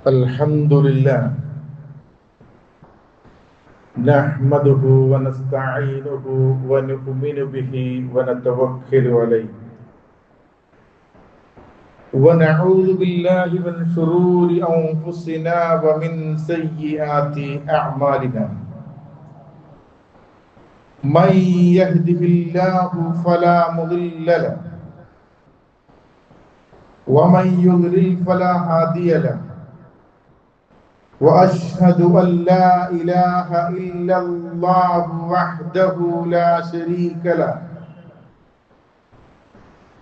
الحمد لله نحمده ونستعينه ونؤمن به ونتوكل عليه ونعوذ بالله من شرور أنفسنا ومن سيئات أعمالنا من يهده الله فلا مضل له ومن يضلل فلا هادي له وأشهد أن لا إله إلا الله وحده لا شريك له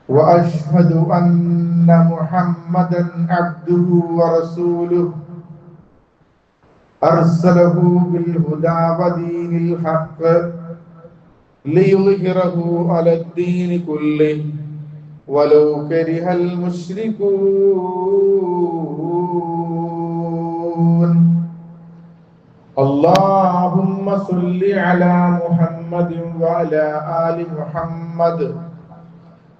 وأشهد أن محمدا عبده ورسوله أرسله بالهدى ودين الحق ليظهره على الدين كله ولو كره المشركون اللهم صل على محمد وعلى آل محمد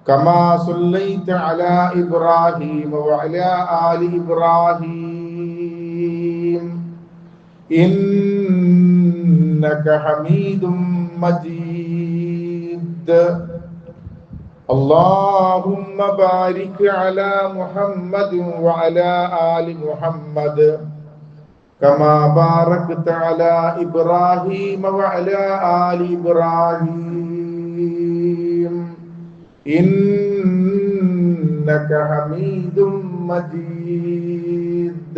كما صليت على إبراهيم وعلى آل إبراهيم إنك حميد مجيد اللهم بارك على محمد وعلى آل محمد كما باركت على إبراهيم وعلى آل إبراهيم إنك حميد مجيد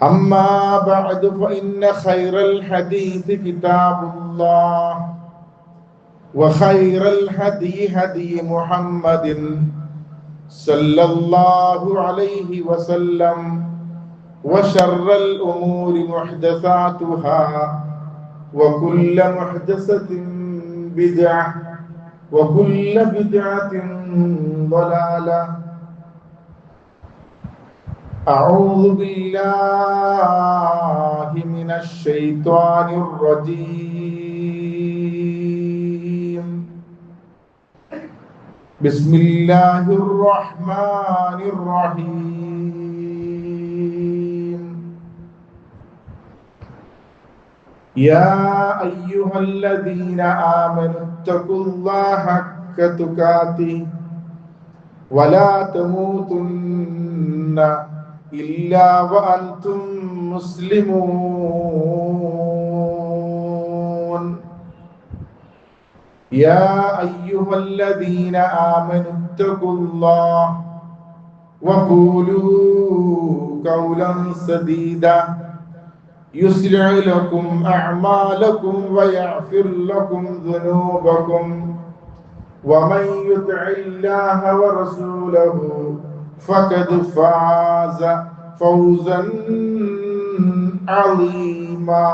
أما بعد فإن خير الحديث كتاب الله وخير الهدي هدي محمد صلى الله عليه وسلم وشر الأمور محدثاتها وكل محدثة بدعة وكل بدعة ضلالة أعوذ بالله من الشيطان الرجيم بسم الله الرحمن الرحيم يا أيها الذين آمنوا اتقوا الله حق تقاته ولا تموتن إلا وأنتم مسلمون يا أيها الذين آمنوا اتقوا الله وقولوا قولا سديدا يصلح لكم أعمالكم ويغفر لكم ذنوبكم ومن يطع الله ورسوله فقد فاز فوزا عظيما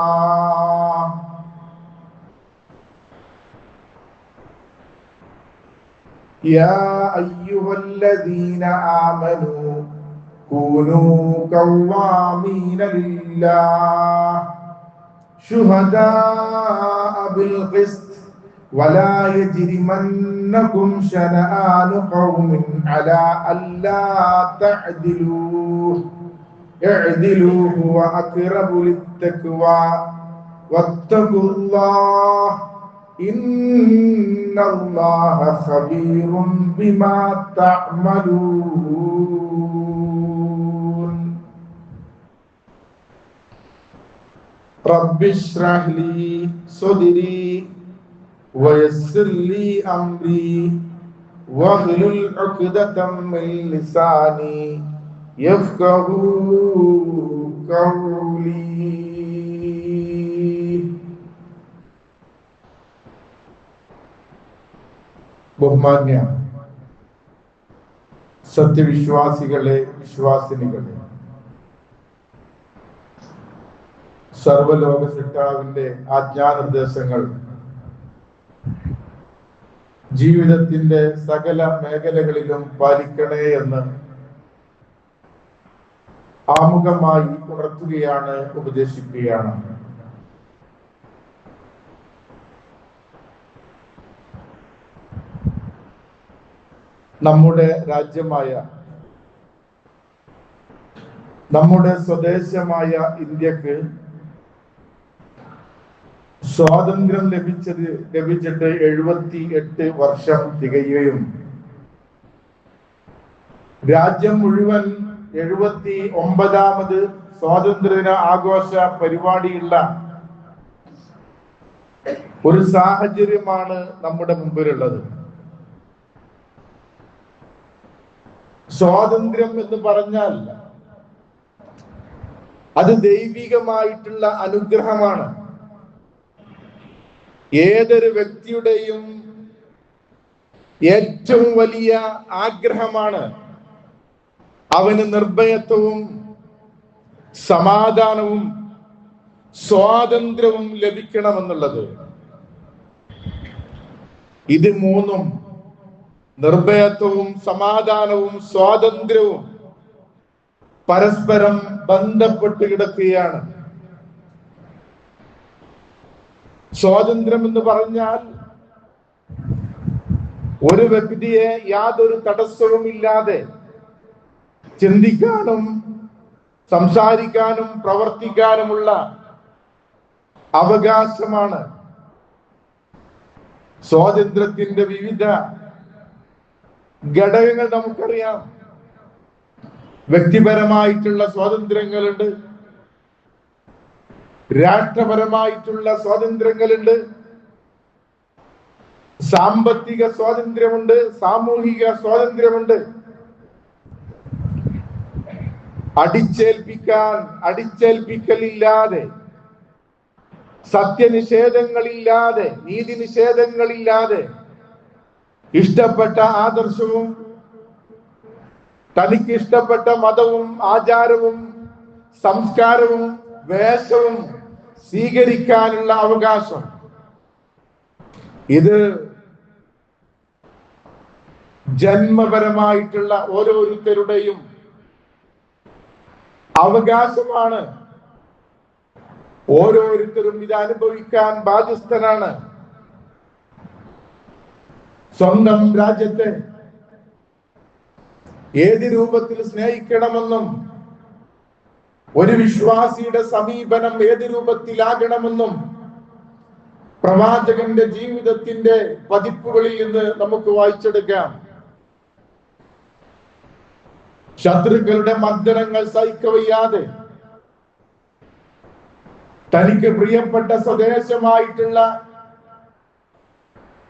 يا أيها الذين آمنوا كونوا قوامين لله شهداء بالقسط ولا يجرمنكم شنآن قوم على ألا تعدلوا اعدلوا هو أقرب للتقوى واتقوا الله إن الله خبير بما تعملون رب اشرح لي صدري ويسر لي أمري واحلل عقدة من لساني يفقهوا قولي. ബഹുമാന്യ സത്യവിശ്വാസികളെ, വിശ്വാസിനികളെ, സർവലോക സൃഷ്ടാവിന്റെ ആജ്ഞാനിർദ്ദേശങ്ങൾ ജീവിതത്തിന്റെ സകല മേഖലകളിലും പാലിക്കണേ എന്ന് ആമുഖമായി ഉണർത്തുകയാണ്, ഉപദേശിക്കുകയാണ്. നമ്മുടെ രാജ്യമായ നമ്മുടെ സ്വദേശമായ ഇന്ത്യക്ക് സ്വാതന്ത്ര്യം ലഭിച്ചിട്ട് 78 വർഷം തികയുകയും രാജ്യം മുഴുവൻ 79ാമത് സ്വാതന്ത്ര്യദിന ആഘോഷ പരിപാടിയുള്ള ഒരു സാഹചര്യമാണ് നമ്മുടെ മുമ്പിലുള്ളത്. സ്വാതന്ത്ര്യം എന്ന് പറഞ്ഞാൽ അത് ദൈവികമായിട്ടുള്ള അനുഗ്രഹമാണ്. ഏതൊരു വ്യക്തിയുടെയും ഏറ്റവും വലിയ ആഗ്രഹമാണ് അവന് നിർഭയത്വവും സമാധാനവും സ്വാതന്ത്ര്യവും ലഭിക്കണമെന്നുള്ളത്. ഇത് മൂന്നും, നിർഭയത്വവും സമാധാനവും സ്വാതന്ത്ര്യവും, പരസ്പരം ബന്ധപ്പെട്ട് കിടക്കുകയാണ്. സ്വാതന്ത്ര്യം എന്ന് പറഞ്ഞാൽ ഒരു വ്യക്തിയെ യാതൊരു തടസ്സവുമില്ലാതെ ചിന്തിക്കാനും സംസാരിക്കാനും പ്രവർത്തിക്കാനുമുള്ള അവകാശമാണ്. സ്വാതന്ത്ര്യത്തിന്റെ വിവിധ ഘടകങ്ങൾ നമുക്കറിയാം. വ്യക്തിപരമായിട്ടുള്ള സ്വാതന്ത്ര്യങ്ങളുണ്ട്, രാഷ്ട്രപരമായിട്ടുള്ള സ്വാതന്ത്ര്യങ്ങളുണ്ട്, സാമ്പത്തിക സ്വാതന്ത്ര്യമുണ്ട്, സാമൂഹിക സ്വാതന്ത്ര്യമുണ്ട്. അടിച്ചേൽപ്പിക്കലില്ലാതെ, സത്യനിഷേധങ്ങളില്ലാതെ, നീതി നിഷേധങ്ങളില്ലാതെ ഇഷ്ടപ്പെട്ട ആദർശവും തനിക്ക് ഇഷ്ടപ്പെട്ട മതവും ആചാരവും സംസ്കാരവും വേഷവും സ്വീകരിക്കാനുള്ള അവകാശം. ഇത് ജന്മപരമായിട്ടുള്ള ഓരോരുത്തരുടെയും അവകാശമാണ്. ഓരോരുത്തരും ഇത് അനുഭവിക്കാൻ ബാധ്യസ്ഥനാണ്. സ്വന്തം രാജ്യത്തെ ഏത് രൂപത്തിൽ സ്നേഹിക്കണമെന്നും ഒരു വിശ്വാസിയുടെ സമീപനം ഏത് രൂപത്തിലാകണമെന്നും പ്രവാചകന്റെ ജീവിതത്തിന്റെ പതിപ്പുകളിൽ നിന്ന് നമുക്ക് വായിച്ചെടുക്കാം. ശത്രുക്കളുടെ മർദ്ദനങ്ങൾ സഹിക്കവയ്യാതെ തനിക്ക് പ്രിയപ്പെട്ട സ്വദേശമായിട്ടുള്ള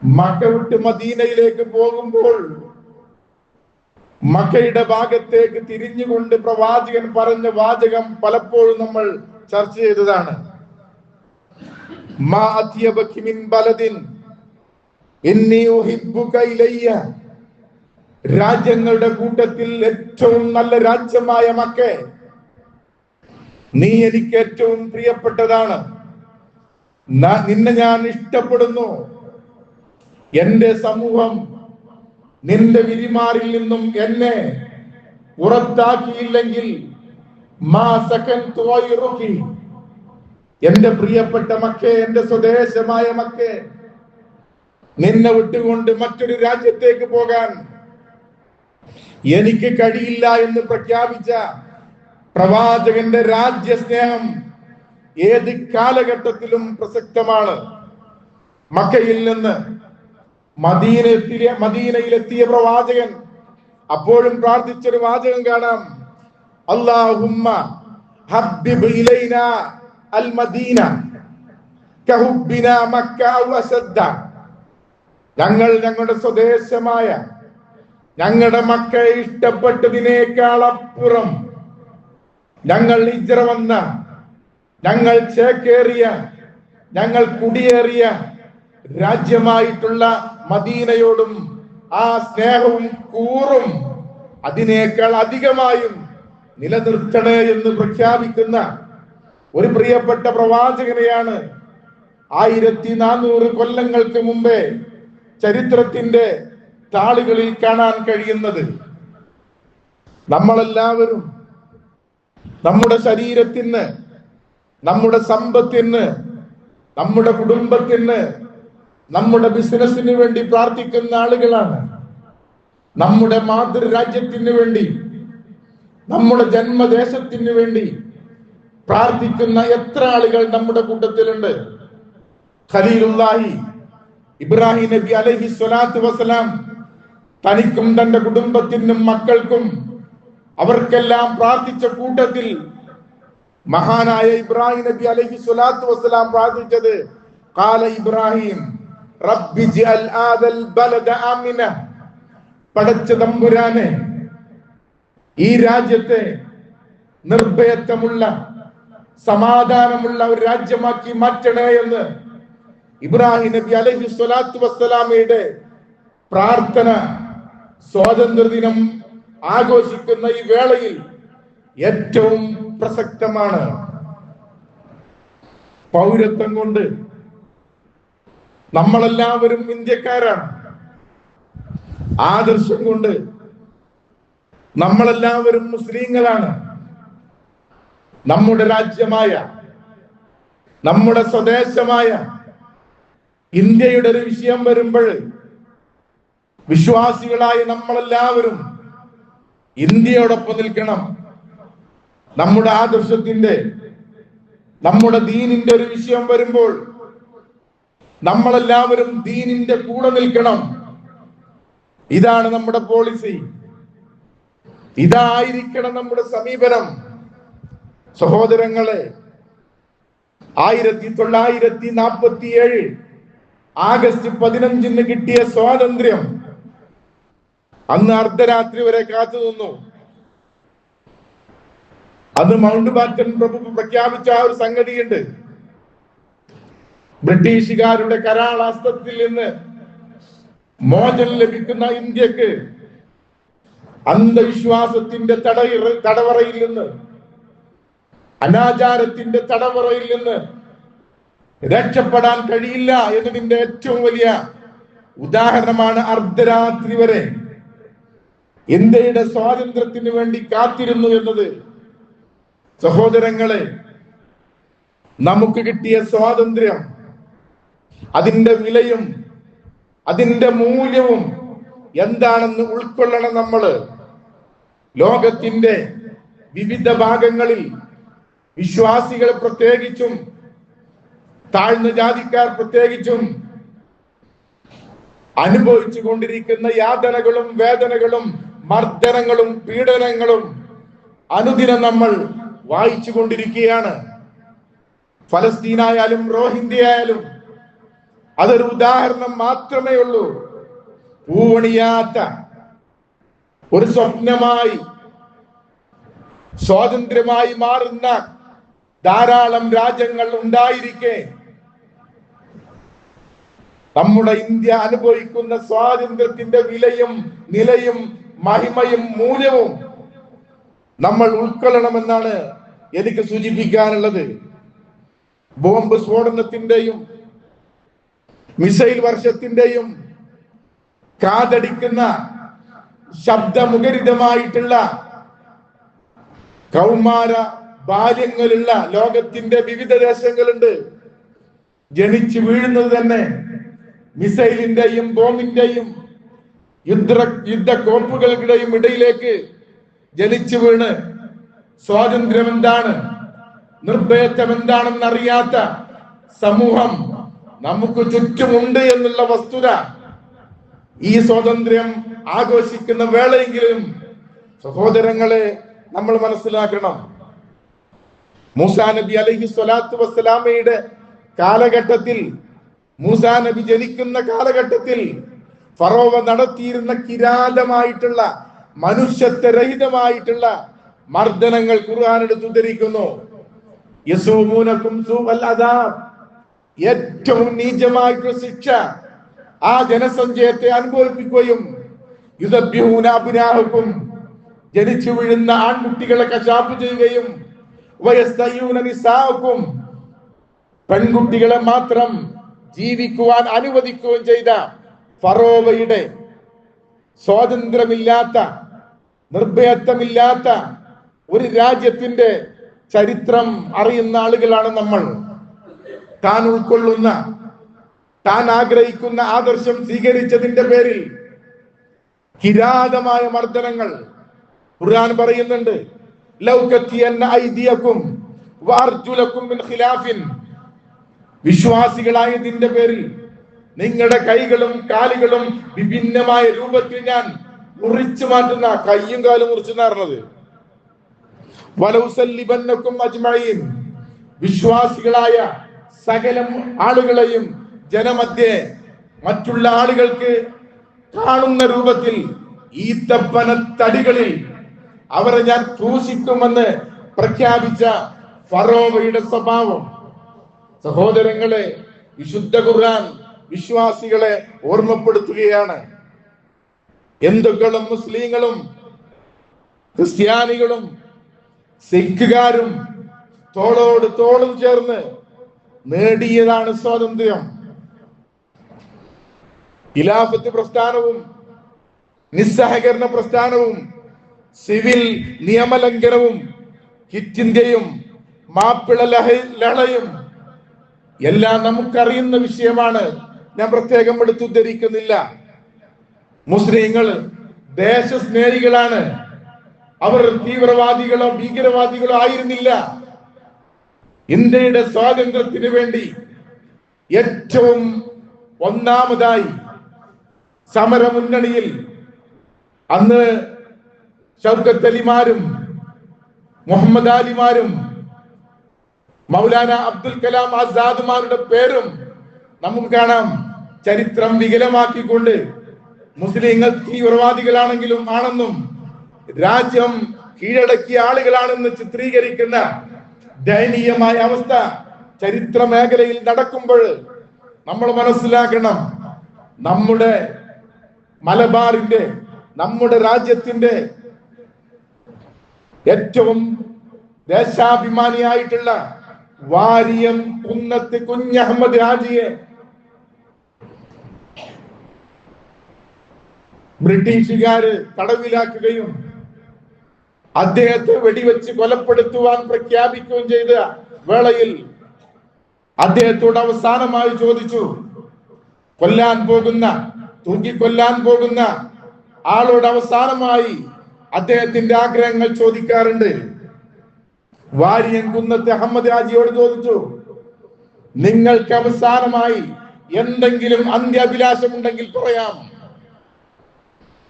മക്ക വിട്ട് മദീനയിലേക്ക് പോകുമ്പോൾ മക്കയുടെ ഭാഗത്തേക്ക് തിരിഞ്ഞുകൊണ്ട് പ്രവാചകൻ പറഞ്ഞ വാചകം പലപ്പോഴും നമ്മൾ ചർച്ച ചെയ്തതാണ്. മാ അത്യബകി മിൻ ബലദിൻ ഇന്നി ഉഹിബ്ബുക ഇലയ്യ. രാജ്യങ്ങളുടെ കൂട്ടത്തിൽ ഏറ്റവും നല്ല രാജ്യമായ മക്കേ, നീ എനിക്ക് ഏറ്റവും പ്രിയപ്പെട്ടതാണ്. നിന്നെ ഞാൻ ഇഷ്ടപ്പെടുന്നു. എന്റെ സമൂഹം നിന്റെ വിരിമാറിൽ നിന്നും എന്നെ പുറത്താക്കിയില്ലെങ്കിൽ എന്റെ പ്രിയപ്പെട്ട മക്കേ, എന്റെ സ്വദേശമായ മക്കേ, നിന്നെ വിട്ടുകൊണ്ട് മറ്റൊരു രാജ്യത്തേക്ക് പോകാൻ എനിക്ക് കഴിയില്ല എന്ന് പ്രഖ്യാപിച്ച പ്രവാചകന്റെ രാജ്യസ്നേഹം ഏത് കാലഘട്ടത്തിലും പ്രസക്തമാണ്. മക്കയിൽ നിന്ന് മദീനയിലെത്തിയ പ്രവാചകൻ അപ്പോഴും പ്രാർത്ഥിച്ചൊരു വാചകം കാണാം. അല്ലാഹുമ്മ ഹബ്ബിബ് ഇലൈനാ അൽ മദീന കഹുബ്ബിനാ മക്ക ഔ അസദ്ദ. ഞങ്ങളുടെ സ്വദേശമായ ഞങ്ങളുടെ മക്കയെ ഇഷ്ടപ്പെട്ടതിനേക്കാൾ അപ്പുറം ഞങ്ങൾ ഹിജ്റ വന്ന, ഞങ്ങൾ ചേക്കേറിയ, ഞങ്ങൾ കുടിയേറിയ രാജ്യമായിട്ടുള്ള മദീനയോടും ആ സ്നേഹവും കൂറും അതിനേക്കാൾ അധികമായും നിലനിർത്തണേ എന്ന് പ്രഖ്യാപിക്കുന്ന ഒരു പ്രിയപ്പെട്ട പ്രവാചകനെയാണ് 1400 കൊല്ലങ്ങൾക്ക് മുമ്പേ ചരിത്രത്തിന്റെ താളുകളിൽ കാണാൻ കഴിയുന്നത്. നമ്മളെല്ലാവരും നമ്മുടെ ശരീരത്തിന്, നമ്മുടെ സമ്പത്തിന്, നമ്മുടെ കുടുംബത്തിന്, നമ്മുടെ ബിസിനസിന് വേണ്ടി പ്രാർത്ഥിക്കുന്ന ആളുകളാണ്. നമ്മുടെ മാതൃരാജ്യത്തിന് വേണ്ടി നമ്മുടെ ജന്മദേശത്തിന് വേണ്ടി പ്രാർത്ഥിക്കുന്ന എത്ര ആളുകൾ നമ്മുടെ കൂട്ടത്തിലുണ്ട്? ഖലീലുല്ലാഹി ഇബ്രാഹിം നബി അലൈഹി സ്വലാത്തു വസ്സലാം തനിക്കും തന്റെ കുടുംബത്തിനും മക്കൾക്കും അവർക്കെല്ലാം പ്രാർത്ഥിച്ച കൂട്ടത്തിൽ മഹാനായ ഇബ്രാഹിം നബി അലൈഹി സ്വലാത്തു വസ്സലാം പ്രാർത്ഥിച്ചത് ഖാല ഇബ്രാഹിം റബ്ബി ജഅൽ ആദൽ ബലദ ആമിന, പടച്ച തമ്പുരാനെ ഈ രാജ്യത്തെ നിർഭയത്വമുള്ള സമാധാനമുള്ള ഒരു രാജ്യമാക്കി മാറ്റണേ എന്ന് ഇബ്രാഹിം നബി അലൈഹി സ്വലാത്തു വസ്സലാമയുടെ പ്രാർത്ഥന സ്വാതന്ത്ര്യദിനം ആഘോഷിക്കുന്ന ഈ വേളയിൽ ഏറ്റവും പ്രസക്തമാണ്. പൗരത്വം കൊണ്ട് നമ്മളെല്ലാവരും ഇന്ത്യക്കാരാണ്. ആദർശം കൊണ്ട് നമ്മളെല്ലാവരും മുസ്ലിങ്ങളാണ്. നമ്മുടെ രാജ്യമായ, നമ്മുടെ സ്വദേശമായ ഇന്ത്യയുടെ ഒരു വിഷയം വരുമ്പോൾ വിശ്വാസികളായ നമ്മളെല്ലാവരും ഇന്ത്യയോടൊപ്പം നിൽക്കണം. നമ്മുടെ ആദർശത്തിന്റെ, നമ്മുടെ ദീനിന്റെ ഒരു വിഷയം വരുമ്പോൾ നമ്മളെല്ലാവരും ദീനിന്റെ കൂടെ നിൽക്കണം. ഇതാണ് നമ്മുടെ പോളിസി, ഇതായിരിക്കണം നമ്മുടെ സമീപനം. സഹോദരങ്ങളെ, 1947 ആഗസ്റ്റ് 15 കിട്ടിയ സ്വാതന്ത്ര്യം അന്ന് അർദ്ധരാത്രി വരെ കാത്തു നിന്നു. അന്ന് മൗണ്ട് ബാറ്റൻ പ്രഭു പ്രഖ്യാപിച്ച ആ ഒരു സംഗതിയുണ്ട്. ബ്രിട്ടീഷുകാരുടെ കരാളാസ്ത്രത്തിൽ നിന്ന് മോചനം ലഭിക്കുന്ന ഇന്ത്യക്ക് അന്ധവിശ്വാസത്തിന്റെ തടവറയിൽ നിന്ന്, അനാചാരത്തിന്റെ തടവറയിൽ നിന്ന് രക്ഷപ്പെടാൻ കഴിയില്ല എന്നതിന്റെ ഏറ്റവും വലിയ ഉദാഹരണമാണ് അർദ്ധരാത്രി വരെ ഇന്ത്യയുടെ സ്വാതന്ത്ര്യത്തിന് വേണ്ടി കാത്തിരുന്നു എന്നത്. സഹോദരങ്ങളെ, നമുക്ക് കിട്ടിയ സ്വാതന്ത്ര്യം, അതിന്റെ വിലയും അതിന്റെ മൂല്യവും എന്താണെന്ന് ഉൾക്കൊള്ളണം. നമ്മള് ലോകത്തിന്റെ വിവിധ ഭാഗങ്ങളിൽ വിശ്വാസികൾ പ്രത്യേകിച്ചും താഴ്ന്ന ജാതിക്കാർ പ്രത്യേകിച്ചും അനുഭവിച്ചു കൊണ്ടിരിക്കുന്ന യാതനകളും വേദനകളും മർദ്ദനങ്ങളും പീഡനങ്ങളും അനുദിനം നമ്മൾ വായിച്ചു കൊണ്ടിരിക്കുകയാണ്. ഫലസ്തീനായാലും റോഹിംഗ്യ അതൊരു ഉദാഹരണം മാത്രമേ ഉള്ളൂ. പൂവണിയാത്ത ഒരു സ്വപ്നമായി സ്വാതന്ത്ര്യമായി മാറുന്ന ധാരാളം രാജ്യങ്ങൾ ഉണ്ടായിരിക്കെ നമ്മുടെ ഇന്ത്യ അനുഭവിക്കുന്ന സ്വാതന്ത്ര്യത്തിന്റെ വിലയും നിലയും മഹിമയും മൂല്യവും നമ്മൾ ഉൾക്കൊള്ളണമെന്നാണ് എനിക്ക് സൂചിപ്പിക്കാനുള്ളത്. ബോംബ് സ്ഫോടനത്തിന്റെയും മിസൈൽ വർഷത്തിന്റെയും കാതടിക്കുന്ന ശബ്ദമുഖരിതമായിട്ടുള്ള കൗമാര ബാല്യങ്ങളുള്ള ലോകത്തിന്റെ വിവിധ ദേശങ്ങളുണ്ട്. ജനിച്ചു വീഴുന്നത് തന്നെ മിസൈലിന്റെയും ബോംബിന്റെയും യുദ്ധക്കോപ്പുകളുടെയും ഇടയിലേക്ക് ജനിച്ചു വീണ് സ്വാതന്ത്ര്യം എന്താണ്, നിർഭയത്വം എന്താണെന്ന് അറിയാത്ത സമൂഹം നമുക്ക് ചുറ്റുമുണ്ട് എന്നുള്ള വസ്തുത ഈ സ്വാതന്ത്ര്യം ആഘോഷിക്കുന്ന വേളയെങ്കിലും സഹോദരങ്ങളെ നമ്മൾ മനസ്സിലാക്കണം. മൂസാ നബി അലൈഹി സ്വലാത്തു വസ്സലാമയുടെ കാലഘട്ടത്തിൽ, മൂസാ നബി ജനിക്കുന്ന കാലഘട്ടത്തിൽ ഫറോവ നടത്തിയിരുന്ന കിരാതമായിട്ടുള്ള മനുഷ്യത്വരഹിതമായിട്ടുള്ള മർദ്ദനങ്ങൾ ഖുർആൻ എടുത്തുദ്ധരിക്കുന്നു. യസൂമൂനകും സൂഅൽ അദാബ്, ഏറ്റവും നീചമായിട്ടുള്ള ശിക്ഷ ആ ജനസഞ്ചയത്തെ അനുഭവിപ്പിക്കുകയും യുദബ്ബിഹൂന അബ്നാഹുക്കും, ജനിച്ചു വീഴുന്ന ആൺകുട്ടികളെ കശാപ്പ് ചെയ്യുകയും വയസ്തയൂന നിസാഅക്കും, പെൺകുട്ടികളെ മാത്രം ജീവിക്കുവാൻ അനുവദിക്കുകയും ചെയ്ത ഫറോവയുടെ സ്വാതന്ത്ര്യമില്ലാത്ത, നിർഭയത്വമില്ലാത്ത ഒരു രാജ്യത്തിന്റെ ചരിത്രം അറിയുന്ന ആളുകളാണ് നമ്മൾ. താൻ ഉൾക്കൊള്ളുന്ന, താൻ ആഗ്രഹിക്കുന്ന ആദർശം സ്വീകരിച്ചതിന്റെ പേരിൽ കിരാതമായ മർദ്ദനങ്ങൾ ഖുർആൻ പറയുന്നുണ്ട്. ലൗ കത്തിയന്ന ഐദിയകും വഅർജുലകും മിൻ ഖിലാഫിൻ, വിശ്വാസികളായതിന്റെ പേരിൽ നിങ്ങളുടെ കൈകളും കാലുകളും വിഭിന്നമായ രൂപത്തിൽ ഞാൻ മുറിച്ചു മാറ്റുന്ന, കയ്യും കാലും മുറിച്ചെന്ന് പറഞ്ഞത്. വലൗസല്ലിബന്നകും അജ്മഈൻ, വിശ്വാസികളായ സകല ആളുകളെയും ജനമധ്യേ മറ്റുള്ള ആളുകൾക്ക് കാണുന്ന രൂപത്തിൽ ഈത്തപ്പനത്തടികളിൽ അവരെ ഞാൻ ക്രൂശിക്കുമെന്ന് പ്രഖ്യാപിച്ച ഫറോവയുടെ സ്വഭാവം. സഹോദരങ്ങളെ, വിശുദ്ധ ഖുർആൻ വിശ്വാസികളെ ഓർമ്മപ്പെടുത്തുകയാണ്. ഹിന്ദുക്കളും മുസ്ലിങ്ങളും ക്രിസ്ത്യാനികളും സിഖുകാരും തോളോട് തോളും ചേർന്ന് നേടിയതാണ് സ്വാതന്ത്ര്യം. ഖിലാഫത്ത് പ്രസ്ഥാനവും നിസ്സഹകരണ പ്രസ്ഥാനവും സിവിൽ നിയമലംഘനവും ക്വിറ്റ് ഇന്ത്യയും മാപ്പിള ലഹളയും എല്ലാം നമുക്കറിയുന്ന വിഷയമാണ്. ഞാൻ പ്രത്യേകം എടുത്തുദ്ധരിക്കുന്നില്ല. മുസ്ലിങ്ങൾ ദേശസ്നേഹികളാണ്. അവർ തീവ്രവാദികളോ ഭീകരവാദികളോ ആയിരുന്നില്ല. ഇന്ത്യയുടെ സ്വാതന്ത്ര്യത്തിന് വേണ്ടി ഏറ്റവും ഒന്നാമതായി സമരമുന്നണിയിൽ അന്ന് ഷൗക്കത്ത് അലിമാരും മുഹമ്മദ് അലിമാരും മൗലാന അബ്ദുൽ കലാം ആസാദുമാരുടെ പേരും നമുക്ക് കാണാം. ചരിത്രം വികലമാക്കിക്കൊണ്ട് മുസ്ലിങ്ങൾ തീവ്രവാദികളാണെങ്കിലും ആണെന്നും രാജ്യം കീഴടക്കിയ ആളുകളാണെന്ന് ചിത്രീകരിക്കുന്ന ദയനീയമായ അവസ്ഥ ചരിത്ര മേഖലയിൽ നടക്കുമ്പോൾ നമ്മൾ മനസ്സിലാക്കണം, നമ്മുടെ മലബാറിന്റെ, നമ്മുടെ രാജ്യത്തിന്റെ ഏറ്റവും ദേശാഭിമാനിയായിട്ടുള്ള വാരിയം കുന്നത്ത് കുഞ്ഞഹമ്മദ് ഹാജിയെ ബ്രിട്ടീഷുകാര് തടവിലാക്കുകയും അദ്ദേഹത്തെ വെടിവെച്ച് കൊലപ്പെടുത്തുവാൻ പ്രഖ്യാപിക്കുകയും ചെയ്ത വേളയിൽ അദ്ദേഹത്തോട് അവസാനമായി ചോദിച്ചു, തൂക്കിക്കൊല്ലാൻ പോകുന്ന ആളോട് അവസാനമായി അദ്ദേഹത്തിന്റെ ആഗ്രഹങ്ങൾ ചോദിക്കാറുണ്ട്. വാരിയൻ കുന്നത്ത് അഹമ്മദ് ഹാജിയോട് ചോദിച്ചു, നിങ്ങൾക്ക് അവസാനമായി എന്തെങ്കിലും അന്ത്യാഭിലാഷം ഉണ്ടെങ്കിൽ പറയാം.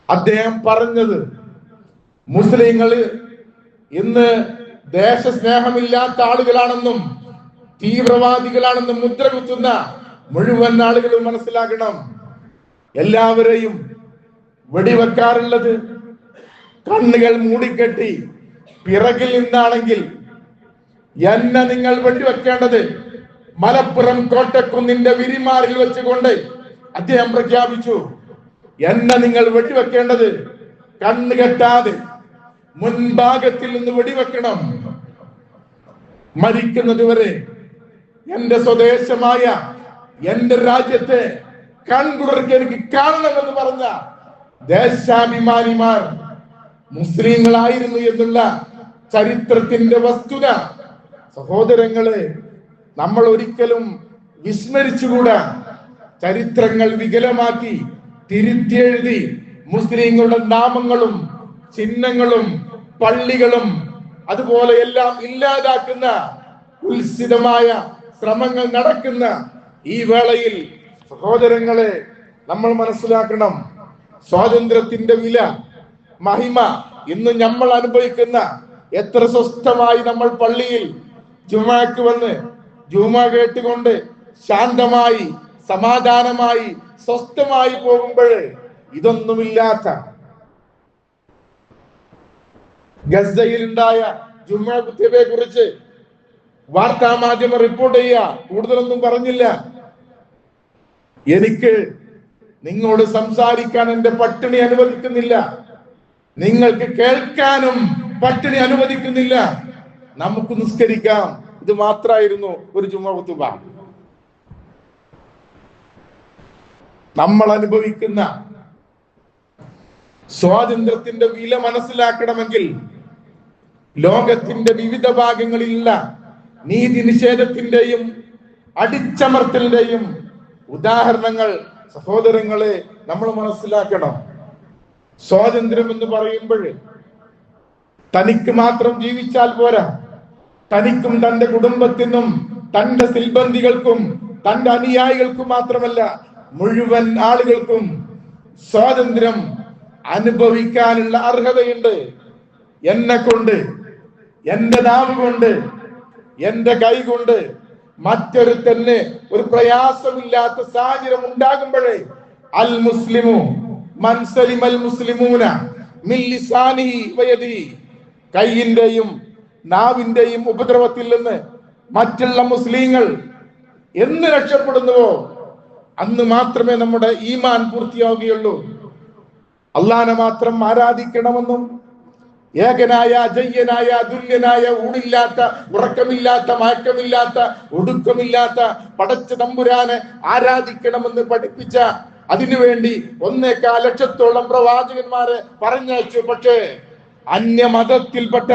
അദ്ദേഹം പറഞ്ഞത്, മുസ്ലിങ്ങള് ഇന്ന് ദേശസ്നേഹമില്ലാത്ത ആളുകളാണെന്നും തീവ്രവാദികളാണെന്നും മുദ്ര കുത്തുന്ന മുഴുവൻ ആളുകളും മനസ്സിലാക്കണം. എല്ലാവരെയും വെടിവെക്കാറുള്ളത് കണ്ണുകൾ മൂടിക്കെട്ടി പിറകിൽ നിന്നാണെങ്കിൽ എന്നെ നിങ്ങൾ വെടിവെക്കേണ്ടത് മലപ്പുറം കോട്ടക്കുന്നിന്റെ വിരിമാറിൽ വെച്ചുകൊണ്ട് അദ്ദേഹം പ്രഖ്യാപിച്ചു. എന്നെ നിങ്ങൾ വെടിവെക്കേണ്ടത് കണ്ണ് കെട്ടാതെ മുൻഭാഗത്തിൽ നിന്ന് വെടിവെക്കണം. മരിക്കുന്നത് വരെ എന്റെ സ്വദേശമായ എന്റെ രാജ്യത്തെ കൺകുളിർക്ക് എനിക്ക് കാണണമെന്ന് പറഞ്ഞ ദേശാഭിമാനിമാർ മുസ്ലിങ്ങളായിരുന്നു എന്നുള്ള ചരിത്രത്തിന്റെ വസ്തുത സഹോദരങ്ങളെ നമ്മൾ ഒരിക്കലും വിസ്മരിച്ചുകൂടാ. ചരിത്രങ്ങൾ വികലമാക്കി തിരുത്തിയെഴുതി മുസ്ലിങ്ങളുടെ നാമങ്ങളും ചിഹ്നങ്ങളും പള്ളികളും അതുപോലെ എല്ലാം ഇല്ലാതാക്കുന്ന ഉത്സിതമായ ശ്രമങ്ങൾ നടക്കുന്ന ഈ വേളയിൽ സഹോദരങ്ങളെ നമ്മൾ മനസ്സിലാക്കണം, സ്വാതന്ത്ര്യത്തിന്റെ വില, മഹിമ ഇന്ന് നമ്മൾ അനുഭവിക്കുന്ന. എത്ര സ്വസ്ഥമായി നമ്മൾ പള്ളിയിൽ ജുമാക്ക് വന്ന് ജുമ കേട്ടുകൊണ്ട് ശാന്തമായി സമാധാനമായി സ്വസ്ഥമായി പോകുമ്പോൾ ഇതൊന്നുമില്ലാത്ത ഗസയിൽ ഉണ്ടായ ജുമാ കുത്തിയബയെ കുറിച്ച് വാർത്താ മാധ്യമം റിപ്പോർട്ട് ചെയ്യുക. കൂടുതലൊന്നും പറഞ്ഞില്ല. എനിക്ക് നിങ്ങളോട് സംസാരിക്കാൻ എന്റെ പട്ടിണി അനുവദിക്കുന്നില്ല, നിങ്ങൾക്ക് കേൾക്കാനും പട്ടിണി അനുവദിക്കുന്നില്ല, നമുക്ക് നിസ്കരിക്കാം. ഇത് മാത്രമായിരുന്നു ഒരു ജുമാ ഖുതുബ. നമ്മൾ അനുഭവിക്കുന്ന സ്വാതന്ത്ര്യത്തിന്റെ വില മനസ്സിലാക്കണമെങ്കിൽ ലോകത്തിന്റെ വിവിധ ഭാഗങ്ങളിലുള്ള നീതി നിഷേധത്തിന്റെയും അടിച്ചമർത്തലിന്റെയും ഉദാഹരണങ്ങൾ സഹോദരങ്ങളെ നമ്മൾ മനസ്സിലാക്കണം. സ്വാതന്ത്ര്യം എന്ന് പറയുമ്പോൾ തനിക്ക് മാത്രം ജീവിച്ചാൽ പോരാ, തനിക്കും തന്റെ കുടുംബത്തിനും തന്റെ സിൽബന്ധികൾക്കും തന്റെ അനുയായികൾക്കും മാത്രമല്ല മുഴുവൻ ആളുകൾക്കും സ്വാതന്ത്ര്യം അനുഭവിക്കാനുള്ള അർഹതയുണ്ട്. എന്നെ കൊണ്ട്, എന്റെ നാവ് കൊണ്ട്, എന്റെ കൈ കൊണ്ട് മറ്റൊരുത്തന് ഒരു പ്രയാസമില്ലാത്ത സാഹചര്യം ഉണ്ടാകുമ്പോഴേ അൽ മുസ്ലിമു മൻ സലിമൽ മുസ്ലിമൂന മിൻ ലിസാനിഹി വയദിഹി, കൈയിന്റെയും നാവിന്റെയും ഉപദ്രവത്തിൽ നിന്ന് മറ്റുള്ള മുസ്ലിങ്ങൾ എന്ന് രക്ഷപ്പെടുന്നുവോ അന്ന് മാത്രമേ നമ്മുടെ ഈമാൻ പൂർത്തിയാവുകയുള്ളൂ. അള്ളാനെ മാത്രം ആരാധിക്കണമെന്നും ഏകനായ അജയ്യനായ അതുല്യനായ ഊണില്ലാത്ത ഉറക്കമില്ലാത്ത മയക്കമില്ലാത്ത ഒടുക്കമില്ലാത്ത പടച്ച തമ്പുരാനെ ആരാധിക്കണമെന്ന് പഠിപ്പിച്ച, അതിനുവേണ്ടി 1.25 ലക്ഷത്തോളം പ്രവാചകന്മാരെ പറഞ്ഞയച്ചു. പക്ഷേ അന്യമതത്തിൽപ്പെട്ട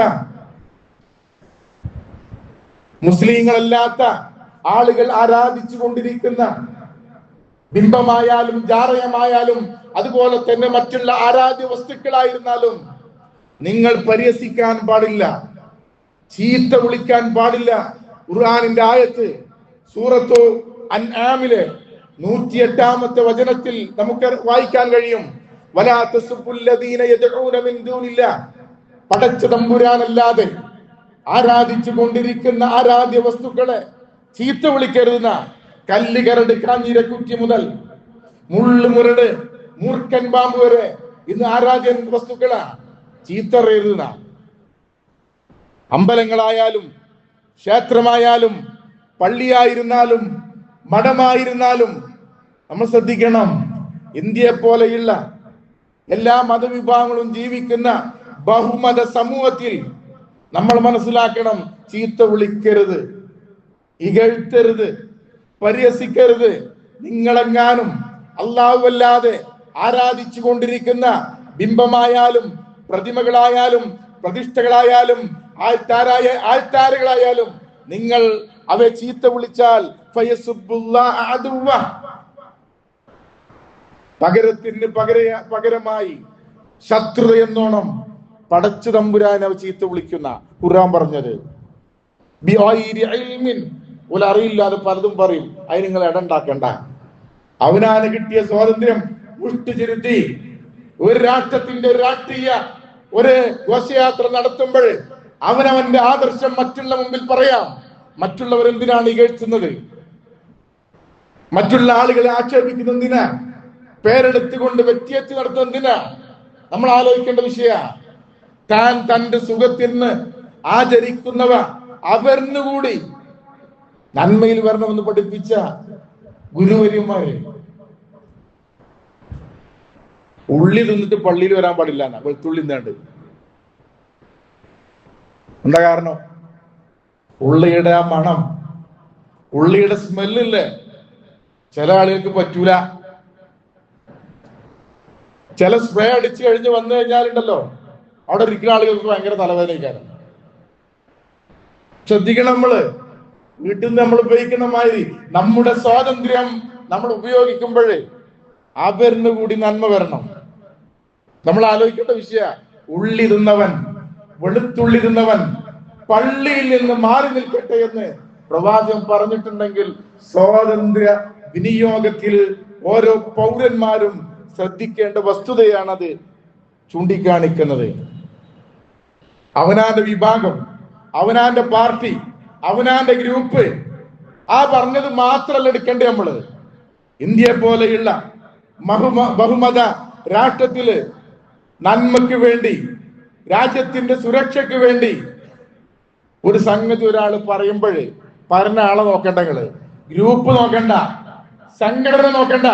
മുസ്ലിങ്ങളല്ലാത്ത ആളുകൾ ആരാധിച്ചു കൊണ്ടിരിക്കുന്ന ബിംബമായാലും ജാറയമായാലും അതുപോലെ തന്നെ മറ്റുള്ള ആരാധ്യ വസ്തുക്കളായിരുന്നാലും നിങ്ങൾ പരിഹസിക്കാൻ പാടില്ല, ചീത്ത വിളിക്കാൻ പാടില്ല. ഖുർആനിന്റെ ആയത്ത് സൂറത്തു അൻആമിലെ 108-ാമത്തെ വചനത്തിൽ നമുക്ക് വായിക്കാൻ കഴിയും. വലാ തസ്ബുല്ലദീന യദ്ഊന മിൻ ദൂനില്ലാഹ്, പടച്ച തമ്പുരാനല്ലാതെ ആരാധിച്ചു കൊണ്ടിരിക്കുന്ന ആരാധ്യ വസ്തുക്കളെ ചീത്ത വിളിക്കരുതെന്ന. കല്ല്, കരട്, കാഞ്ഞിരക്കുറ്റി മുതൽ മുള്ളുമുരട്, മൂർഖൻ പാമ്പ് വരെ ഇന്ന് ആരാധ്യ വസ്തുക്കളാ. ചീത്ത അറിയരുതെന്ന. അമ്പലങ്ങളായാലും ക്ഷേത്രമായാലും പള്ളിയായിരുന്നാലും മഠമായിരുന്നാലും നമ്മൾ ശ്രദ്ധിക്കണം. ഇന്ത്യയെ പോലെയുള്ള എല്ലാ മതവിഭാഗങ്ങളും ജീവിക്കുന്ന ബഹുമത സമൂഹത്തിൽ നമ്മൾ മനസ്സിലാക്കണം, ചീത്ത വിളിക്കരുത്, ഇകഴ്ത്തരുത്, പരിഹസിക്കരുത്. നിങ്ങളെങ്ങാനും അല്ലാഹുവല്ലാതെ ആരാധിച്ചു കൊണ്ടിരിക്കുന്ന ബിംബമായാലും പ്രതിമകളായാലും പ്രതിഷ്ഠകളായാലും ആൾത്താരകളായാലും നിങ്ങൾ അവയെ ചീത്ത വിളിച്ചാൽ പകരത്തിന് പകരമായി ശത്രുത എന്നോണം പടച്ചു തമ്പുരാൻ അവ ചീത്ത വിളിക്കുന്ന ഖുർആൻ പറഞ്ഞത്. അറിയില്ലാതെ പലതും പറയും. അതിന് നിങ്ങൾ ഇടണ്ടാക്കണ്ട. അവനാണ് കിട്ടിയ സ്വാതന്ത്ര്യം മുഷ്ടിചിരുത്തി ഒരു രാഷ്ട്രത്തിന്റെ രാഷ്ട്രീയ ഒരു ഘോഷയാത്ര നടത്തുമ്പോൾ അവനവന്റെ ആദർശം മറ്റുള്ള മുമ്പിൽ പറയാം. മറ്റുള്ളവർ എന്തിനാണ് ഇകഴ്ത്തുന്നത്? മറ്റുള്ള ആളുകളെ ആക്ഷേപിക്കുന്ന എന്തിനാ? പേരെടുത്തുകൊണ്ട് വ്യക്തിഹത്യ നടത്തുന്ന എന്തിനാ? നമ്മൾ ആലോചിക്കേണ്ട വിഷയ. താൻ തന്റെ സുഖത്തിന് ആചരിക്കുന്നവ അവർന്നുകൂടി നന്മയിൽ വരണമെന്ന് പഠിപ്പിച്ച ഗുരുവര്യന്മാര് ഉള്ളി തിന്നിട്ട് പള്ളിയിൽ വരാൻ പാടില്ല എന്നാ. വെളുത്തുള്ളി തിന്നാണ്ട് എന്താ കാരണം? ഉള്ളിയുടെ ആ മണം, ഉള്ളിയുടെ സ്മെല്ലില്ലേ, ചില ആളുകൾക്ക് പറ്റൂല. ചില സ്പ്രേ അടിച്ചു കഴിഞ്ഞ് വന്നു കഴിഞ്ഞാലുണ്ടല്ലോ അവിടെ ഇരിക്കുന്ന ആളുകൾക്ക് ഭയങ്കര തലവേദനയ്ക്കാണ്. ശ്രദ്ധിക്കണം. നമ്മള് വീട്ടിൽ നിന്ന് നമ്മൾ ഉപയോഗിക്കുന്ന മാതിരി നമ്മുടെ സ്വാതന്ത്ര്യം നമ്മൾ ഉപയോഗിക്കുമ്പോഴേ അവരിന് കൂടി നന്മ വരണം. നമ്മൾ ആലോചിക്കേണ്ട വിഷയ. ഉള്ളി തിന്നവൻ, വെളുത്തുള്ളി തിന്നവൻ പള്ളിയിൽ നിന്ന് മാറി നിൽക്കട്ടെ എന്ന് പ്രവാചകൻ പറഞ്ഞിട്ടുണ്ടെങ്കിൽ സ്വാതന്ത്ര്യ വിനിയോഗത്തിൽ ഓരോ പൗരന്മാരും ശ്രദ്ധിക്കേണ്ട വസ്തുതയാണത് ചൂണ്ടിക്കാണിക്കുന്നത്. അവനാന്റെ വിഭാഗം, അവനാന്റെ പാർട്ടി, അവനാന്റെ ഗ്രൂപ്പ്, ആ പറഞ്ഞത് മാത്രമല്ല എടുക്കേണ്ടത്. നമ്മള് ഇന്ത്യയെ പോലെയുള്ള ബഹുമത രാഷ്ട്രത്തില് നന്മയ്ക്ക് വേണ്ടി, രാജ്യത്തിന്റെ സുരക്ഷയ്ക്ക് വേണ്ടി ഒരു സംഗതി ഒരാൾ പറയുമ്പോൾ പറഞ്ഞ ആളെ നോക്കണ്ട, നിങ്ങള് ഗ്രൂപ്പ് നോക്കണ്ട, സംഘടന നോക്കണ്ട.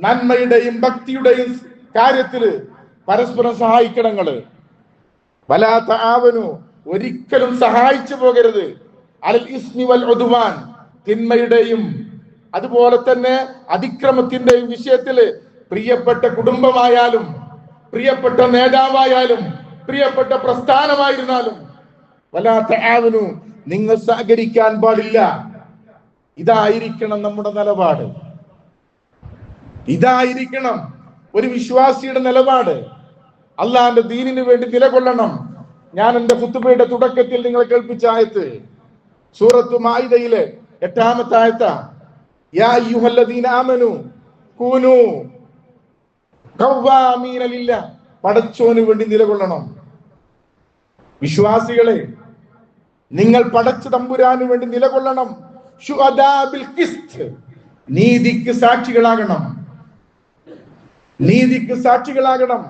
നന്മയുടെയും ഭക്തിയുടെയും കാര്യത്തില് പരസ്പരം സഹായിക്കണങ്ങള്. വലാത്ത ആവനു, ഒരിക്കലും സഹായിച്ചു പോകരുത്. അലൽ ഇസ്മി വൽ ഉദ്വാൻ, തിന്മയുടെയും അതുപോലെ തന്നെ അതിക്രമത്തിന്റെയും വിഷയത്തില് പ്രിയപ്പെട്ട കുടുംബമായാലും പ്രിയപ്പെട്ട നേതാവായാലും പ്രിയപ്പെട്ട പ്രസ്ഥാനമായിരുന്നാലും വലാത്ത ആവനു, നിങ്ങൾ സഹകരിക്കാൻ പാടില്ല. ഇതായിരിക്കണം നമ്മുടെ നിലപാട്. ഇതായിരിക്കണം. ഒരു വിശ്വാസിയുടെ നിലപാട്. അള്ളാന്റെ ദീനിന് വേണ്ടി നിലകൊള്ളണം. ഞാൻ എന്റെ ഖുതുബയുടെ തുടക്കത്തിൽ നിങ്ങളെ കേൾപ്പിച്ച ആയത്ത് സൂറത്തു മാഇദയിലെ 8-ാമത്തെ ആയത്താ. യാ അയ്യുഹല്ലദീന ആമനു കൂനു ഖവ്വാമീന ലില്ലാഹ്. പടച്ചോന് വേണ്ടി നിലകൊള്ളണം. വിശ്വാസികളെ, നിങ്ങൾ പടച്ച തമ്പുരാന് വേണ്ടി നിലകൊള്ളണം. ശുഹദാ ബിൽ ഖിസ്ത്. നീതിക്ക് സാക്ഷികളാകണം. നീതിക്ക് സാക്ഷികളാകണം.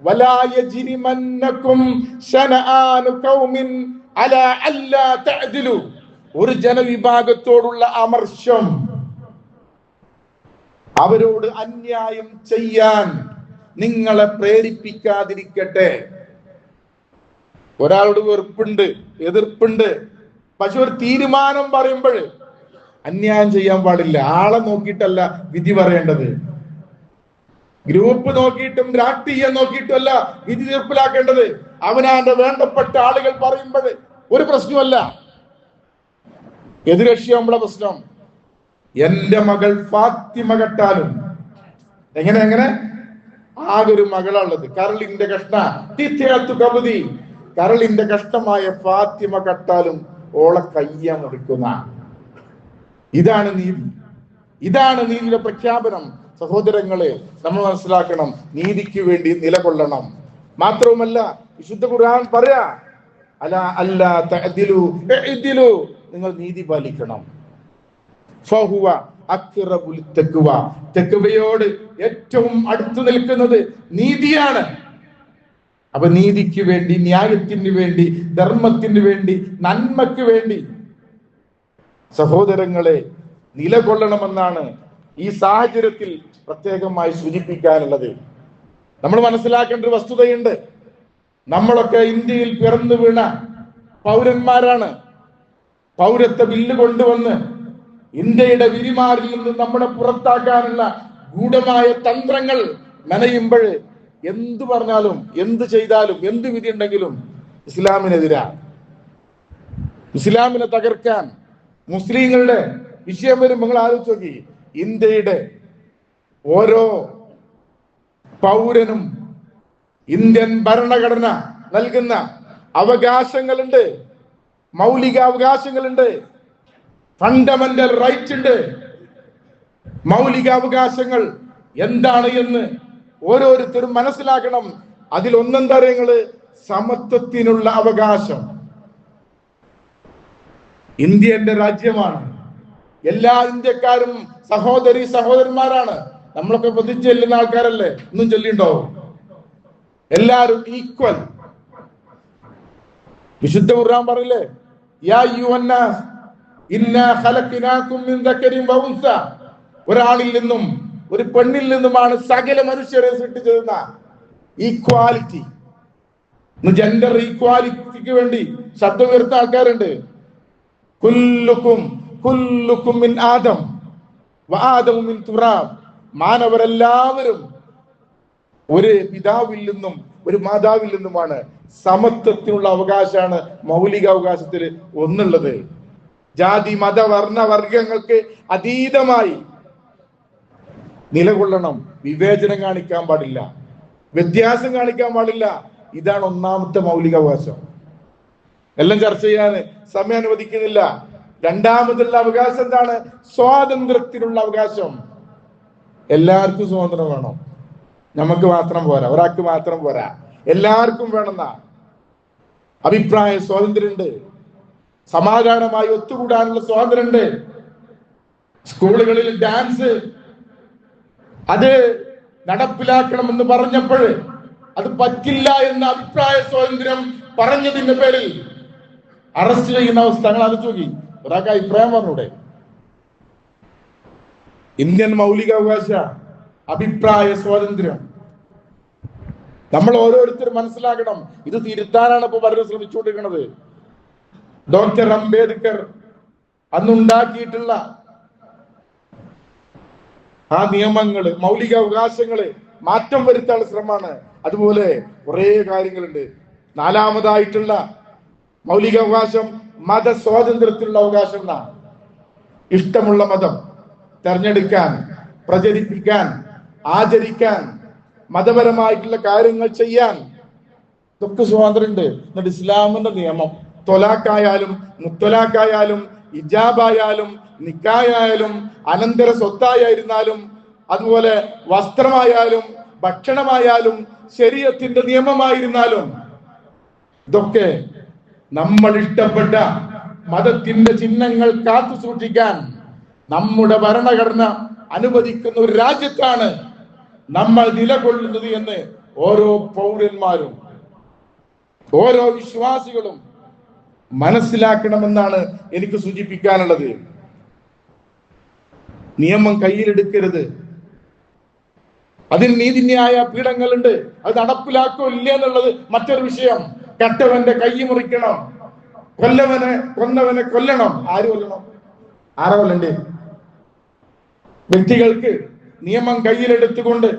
വലാ യജ്രിമന്നകും ശനആനു ഖൗമിൻ അലാ അല്ലാ തഅദിലു. ഒരു ജനവിഭാഗത്തോടുള്ള അമർഷം, അവരോട് അന്യായം ചെയ്യാൻ നിങ്ങളെ പ്രേരിപ്പിക്കാതിരിക്കട്ടെ. ഒരാളോട് വെറുപ്പുണ്ട്, എതിർപ്പുണ്ട്, പക്ഷെ ഒരു തീരുമാനം പറയുമ്പോൾ അന്യായം ചെയ്യാൻ പാടില്ല. ആളെ നോക്കിയിട്ടല്ല വിധി പറയേണ്ടത്. ഗ്രൂപ്പ് നോക്കിയിട്ടും രാഷ്ട്രീയം നോക്കിയിട്ടുമല്ല വിധി തീർപ്പിലാക്കേണ്ടത്. അവനാന്റെ വേണ്ടപ്പെട്ട ആളുകൾ പറയുമ്പോൾ ഒരു പ്രശ്നമല്ല. എതിരക്ഷിയാകുമ്പോഴാ പ്രശ്നം. എന്റെ മകൾ ഫാത്തിമ കെട്ടാലും എങ്ങനെ ആകെ ഒരു മകളുള്ളത്, കരളിന്റെ കഷ്ണ കബുതി, കരളിന്റെ കഷ്ടമായ ഫാത്തിമ കെട്ടാലും ഓളെ കയ്യ മുറിക്കുന്ന. ഇതാണ് നീതി. ഇതാണ് നീതിയുടെ പ്രഖ്യാപനം. സഹോദരങ്ങളെ, നമ്മൾ മനസ്സിലാക്കണം, നീതിക്ക് വേണ്ടി നിലകൊള്ളണം. മാത്രവുമല്ല വിശുദ്ധ ഖുർആൻ പറയാ, അലാ അല്ലാ തഅദിലു ഇഅ്ദിലു, നിങ്ങൾ നീതി പാലിക്കണം. ഫഹുവ അഖ്റബു ലിത്തഖ്വ, തഖ്വയോട് ഏറ്റവും അടുത്ത് നിൽക്കുന്നത് നീതിയാണ്. അപ്പൊ നീതിക്ക് വേണ്ടി, ന്യായത്തിന് വേണ്ടി, ധർമ്മത്തിന് വേണ്ടി, നന്മക്ക് വേണ്ടി സഹോദരങ്ങളെ നിലകൊള്ളണമെന്നാണ് ഈ സാഹചര്യത്തിൽ പ്രത്യേകമായി സൂചിപ്പിക്കാനുള്ളത്. നമ്മൾ മനസ്സിലാക്കേണ്ട ഒരു വസ്തുതയുണ്ട്. നമ്മളൊക്കെ ഇന്ത്യയിൽ പിറന്നു വീണ പൗരന്മാരാണ്. പൗരത്വ ബില്ല് കൊണ്ടുവന്ന് ഇന്ത്യയുടെ വിരിമാറിൽ നിന്ന് നമ്മളെ പുറത്താക്കാനുള്ള ഗൂഢമായ തന്ത്രങ്ങൾ മെനയുമ്പോൾ എന്തു പറഞ്ഞാലും, എന്ത് ചെയ്താലും, എന്ത് വിധി ഉണ്ടെങ്കിലും ഇസ്ലാമിനെതിരാണ്. ഇസ്ലാമിനെ തകർക്കാൻ മുസ്ലിങ്ങളുടെ വിഷയം വരും. നിങ്ങൾ ആലോചിച്ച് നോക്കി, ഇന്ത്യയുടെ ഓരോ പൗരനും ഇന്ത്യൻ ഭരണഘടന നൽകുന്ന അവകാശങ്ങളുണ്ട്, മൗലികാവകാശങ്ങളുണ്ട്, ഫണ്ടമെന്റൽ റൈറ്റ് ഉണ്ട്. മൗലികാവകാശങ്ങൾ എന്താണ് എന്ന് ഓരോരുത്തരും മനസ്സിലാക്കണം. അതിൽ ഒന്നെന്താ പറയുന്നത്? സമത്വത്തിനുള്ള അവകാശം. ഇന്ത്യ എന്റെ രാജ്യമാണ്. എല്ലാ ഇന്ത്യക്കാരും സഹോദരന്മാരാണ്. നമ്മളൊക്കെ പ്രതിജ്ഞ ചൊല്ലുന്ന ആൾക്കാരല്ലേ? ഒന്നും ചൊല്ലിണ്ടോ? എല്ലാരും ഈക്വൽ. വിശുദ്ധ ഖുർആൻ പറയില്ലേ, യാ അയ്യുഹന്നാസ് ഇന്നാ ഖലഖനാകും മിൻ ദക്കരിൻ വ ഉൻസ. ഒരാളിൽ നിന്നും ഒരു പെണ്ണിൽ നിന്നുമാണ് സകല മനുഷ്യരെ സൃഷ്ടിച്ചതെന്ന ഈക്വാലിറ്റി. ജെൻഡർ ഈക്വാലിറ്റിക്ക് വേണ്ടി ശബ്ദം ഉയർത്തുന്ന ആൾക്കാരുണ്ട്. കുല്ലുക്കും മിൻ ആദം വ ആദമു മിൻ തുറാബ്. മാനവരെല്ലാവരും ഒരു പിതാവിൽ നിന്നും ഒരു മാതാവിൽ നിന്നുമാണ്. സമത്വത്തിനുള്ള അവകാശമാണ് മൗലിക അവകാശത്തിൽ ഒന്നുള്ളത്. ജാതി, മത, വർണ്ണ, വർഗങ്ങൾക്ക് അതീതമായി നിലകൊള്ളണം. വിവേചനം കാണിക്കാൻ പാടില്ല, വ്യത്യാസം കാണിക്കാൻ പാടില്ല. ഇതാണ് ഒന്നാമത്തെ മൗലിക അവകാശം. എല്ലാം ചർച്ച ചെയ്യാൻ സമയം അനുവദിക്കുന്നില്ല. രണ്ടാമതുള്ള അവകാശം എന്താണ്? സ്വാതന്ത്ര്യത്തിനുള്ള അവകാശം. എല്ലാവർക്കും സ്വാതന്ത്ര്യം വേണം. നമുക്ക് മാത്രം പോരാ, ഒരാൾക്ക് മാത്രം പോരാ, എല്ലാവർക്കും വേണമെന്ന അഭിപ്രായ സ്വാതന്ത്ര്യമുണ്ട്. സമാധാനമായി ഒത്തുകൂടാനുള്ള സ്വാതന്ത്ര്യമുണ്ട്. സ്കൂളുകളിൽ ഡാൻസ് അത് നടപ്പിലാക്കണമെന്ന് പറഞ്ഞപ്പോൾ അത് പറ്റില്ല എന്ന അഭിപ്രായ സ്വാതന്ത്ര്യം പറഞ്ഞതിന്റെ പേരിൽ അറസ്റ്റ് ചെയ്യുന്ന അവസ്ഥ ഞങ്ങൾ ആലോചിച്ച് നോക്കി. ഒരാൾക്ക് അഭിപ്രായം പറഞ്ഞൂടെ? ഇന്ത്യൻ മൗലിക അവകാശ അഭിപ്രായ സ്വാതന്ത്ര്യം. നമ്മൾ ഓരോരുത്തരും മനസ്സിലാക്കണം, ഇത് തിരുത്താനാണ് ഇപ്പൊ പലരും ശ്രമിച്ചുകൊണ്ടിരിക്കുന്നത്. ഡോക്ടർ അംബേദ്കർ അന്നുണ്ടാക്കിയിട്ടുള്ള ആ നിയമങ്ങള്, മൗലിക അവകാശങ്ങള് മാറ്റം വരുത്താനുള്ള ശ്രമമാണ്. അതുപോലെ കുറെ കാര്യങ്ങളുണ്ട്. നാലാമതായിട്ടുള്ള മൗലിക അവകാശം മത സ്വാതന്ത്ര്യത്തിലുള്ള അവകാശം എന്നാണ്. ഇഷ്ടമുള്ള മതം തെരഞ്ഞെടുക്കാൻ, പ്രചരിപ്പിക്കാൻ, ആചരിക്കാൻ മതപരമായിട്ടുള്ള കാര്യങ്ങൾ ചെയ്യാൻ ഇതൊക്കെ സ്വാതന്ത്ര്യമുണ്ട്. എന്നിട്ട് ഇസ്ലാമിന്റെ നിയമം തൊലാക്കായാലും മുത്തലാക്കായാലും ഇജാബായാലും നിക്കായാലും അനന്തര സ്വത്തായിരുന്നാലും അതുപോലെ വസ്ത്രമായാലും ഭക്ഷണമായാലും ശരീഅത്തിന്റെ നിയമമായിരുന്നാലും ഇതൊക്കെ നമ്മൾ ഇഷ്ടപ്പെട്ട മതത്തിന്റെ ചിഹ്നങ്ങൾ കാത്തു സൂക്ഷിക്കാൻ നമ്മുടെ ഭരണഘടന അനുവദിക്കുന്ന ഒരു രാജ്യത്താണ് നമ്മൾ നിലകൊള്ളുന്നത് എന്ന് ഓരോ പൗരന്മാരും ഓരോ വിശ്വാസികളും മനസ്സിലാക്കണമെന്നാണ് എനിക്ക് സൂചിപ്പിക്കാനുള്ളത്. നിയമം കയ്യിലെടുക്കരുത്. അതിന് നീതിന്യായ പീഠങ്ങളുണ്ട്. അത് നടപ്പിലാക്കോ ഇല്ല എന്നുള്ളത് മറ്റൊരു വിഷയം. കട്ടവന്റെ കൈ മുറിക്കണം, കൊന്നവനെ കൊല്ലണം. ആര് കൊല്ലണം? ആരാ കൊല്ലണ്ടേ? വ്യക്തികൾക്ക് നിയമം കയ്യിലെടുത്തുകൊണ്ട്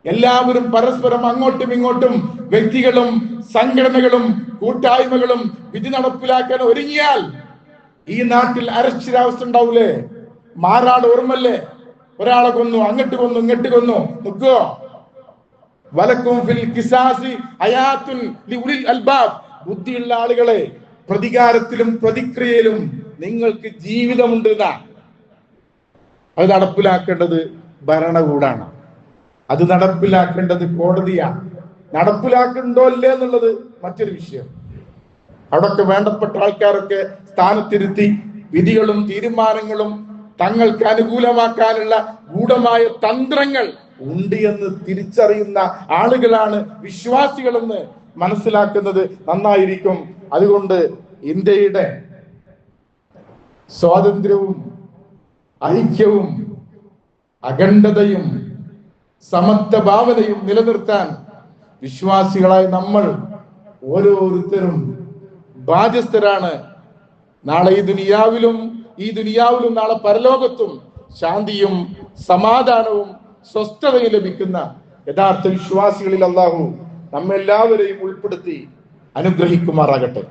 എല്ലാവരും പരസ്പരം അങ്ങോട്ടും ഇങ്ങോട്ടും വ്യക്തികളും സംഘടനകളും കൂട്ടായ്മകളും വിധി നടപ്പിലാക്കാൻ ഒരുങ്ങിയാൽ ഈ നാട്ടിൽ അരക്ഷിതാവസ്ഥ ഉണ്ടാവൂലേ? മാറാട് ഓർമ്മല്ലേ? ഒരാളെ കൊന്നു, അങ്ങോട്ട് കൊന്നു, ഇങ്ങോട്ട് കൊന്നു. നിൽക്കോ? വലക്കും ഫിൽ ഖിസാസി ഹയാത്തുൻ ലിഉലിൽ അൽബാബ്. ബുദ്ധിയുള്ള ആളുകളെ, പ്രതികാരത്തിലും പ്രതിക്രിയയിലും നിങ്ങൾക്ക് ജീവിതമുണ്ട്. അത് നടപ്പിലാക്കേണ്ടത് ഭരണകൂടാണ്. അത് നടപ്പിലാക്കേണ്ടത് കോടതിയാണ്. നടപ്പിലാക്കുന്നുണ്ടോ ഇല്ലേ എന്നുള്ളത് മറ്റൊരു വിഷയം. അവിടൊക്കെ വേണ്ടപ്പെട്ട ആൾക്കാരൊക്കെ സ്ഥാനത്തിരുത്തി വിധികളും തീരുമാനങ്ങളും തങ്ങൾക്ക് അനുകൂലമാക്കാനുള്ള ഗൂഢമായ തന്ത്രങ്ങൾ ഉണ്ട് എന്ന് തിരിച്ചറിയുന്ന ആളുകളാണ് വിശ്വാസികളെന്ന് മനസ്സിലാക്കുന്നത് നന്നായിരിക്കും. അതുകൊണ്ട് ഇന്ത്യയുടെ സ്വാതന്ത്ര്യവും ഐക്യവും അഖണ്ഡതയും സമത്വ ഭാവനയും നിലനിർത്താൻ വിശ്വാസികളായി നമ്മൾ ഓരോരുത്തരും ബാധ്യസ്ഥരാണ്. നാളെ ഈ ദുനിയാവിലും നാളെ പരലോകത്തും ശാന്തിയും സമാധാനവും സ്വസ്ഥതയും ലഭിക്കുന്ന യഥാർത്ഥ വിശ്വാസികളിൽ അല്ലാഹു നമ്മെല്ലാവരെയും ഉൾപ്പെടുത്തി അനുഗ്രഹിക്കുമാറാകട്ടെ.